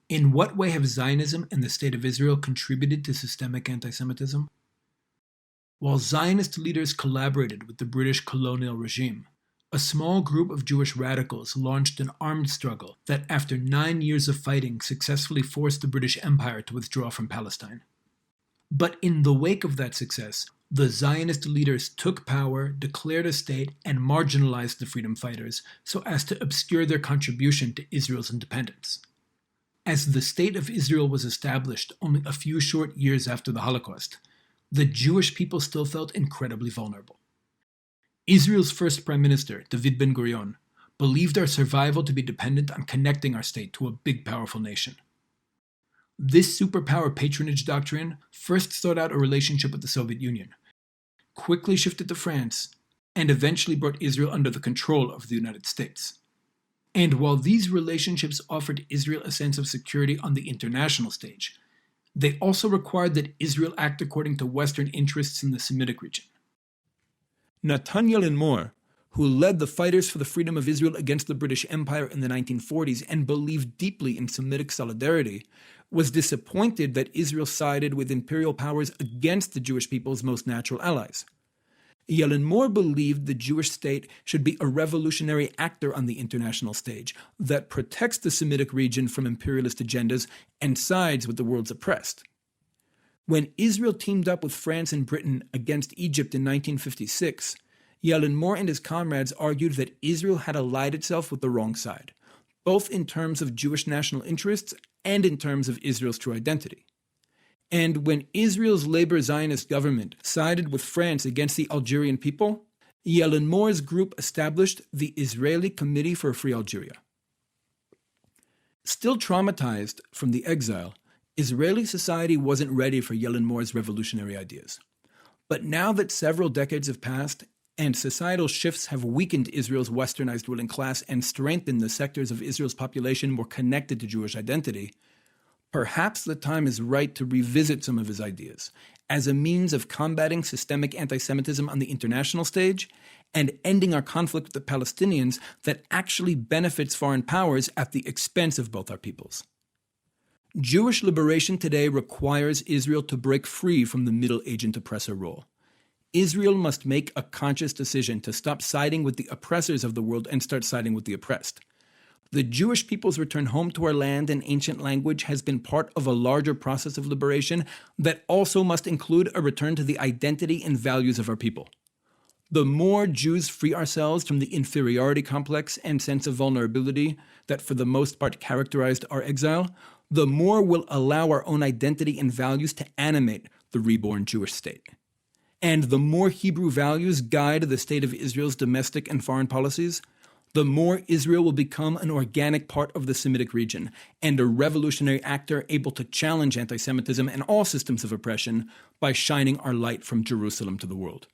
In what way have Zionism and the State of Israel contributed to systemic anti-Semitism? While Zionist leaders collaborated with the British colonial regime, a small group of Jewish radicals launched an armed struggle that, after 9 years of fighting, successfully forced the British Empire to withdraw from Palestine. But in the wake of that success, the Zionist leaders took power, declared a state, and marginalized the freedom fighters so as to obscure their contribution to Israel's independence. As the State of Israel was established only a few short years after the Holocaust, the Jewish people still felt incredibly vulnerable. Israel's first Prime Minister, David Ben Gurion, believed our survival to be dependent on connecting our state to a big, powerful nation. This superpower patronage doctrine first sought out a relationship with the Soviet Union, quickly shifted to France, and eventually brought Israel under the control of the United States. And while these relationships offered Israel a sense of security on the international stage, they also required that Israel act according to Western interests in the Semitic region. Natan Yellin Mor, who led the fighters for the freedom of Israel against the British Empire in the 1940s and believed deeply in Semitic solidarity, was disappointed that Israel sided with imperial powers against the Jewish people's most natural allies. Yellin Mor believed the Jewish state should be a revolutionary actor on the international stage that protects the Semitic region from imperialist agendas and sides with the world's oppressed. When Israel teamed up with France and Britain against Egypt in 1956, Yellin Mor and his comrades argued that Israel had allied itself with the wrong side, both in terms of Jewish national interests and in terms of Israel's true identity. And when Israel's Labor Zionist government sided with France against the Algerian people, Yellin Mor's group established the Israeli Committee for a Free Algeria. Still traumatized from the exile, Israeli society wasn't ready for Yellin Mor's revolutionary ideas. But now that several decades have passed, and societal shifts have weakened Israel's westernized ruling class and strengthened the sectors of Israel's population more connected to Jewish identity, perhaps the time is right to revisit some of his ideas as a means of combating systemic anti-Semitism on the international stage and ending our conflict with the Palestinians that actually benefits foreign powers at the expense of both our peoples. Jewish liberation today requires Israel to break free from the Middle Agent oppressor role. Israel must make a conscious decision to stop siding with the oppressors of the world and start siding with the oppressed. The Jewish people's return home to our land and ancient language has been part of a larger process of liberation that also must include a return to the identity and values of our people. The more Jews free ourselves from the inferiority complex and sense of vulnerability that for the most part characterized our exile, the more we'll allow our own identity and values to animate the reborn Jewish state. And the more Hebrew values guide the State of Israel's domestic and foreign policies, the more Israel will become an organic part of the Semitic region and a revolutionary actor able to challenge anti-Semitism and all systems of oppression by shining our light from Jerusalem to the world.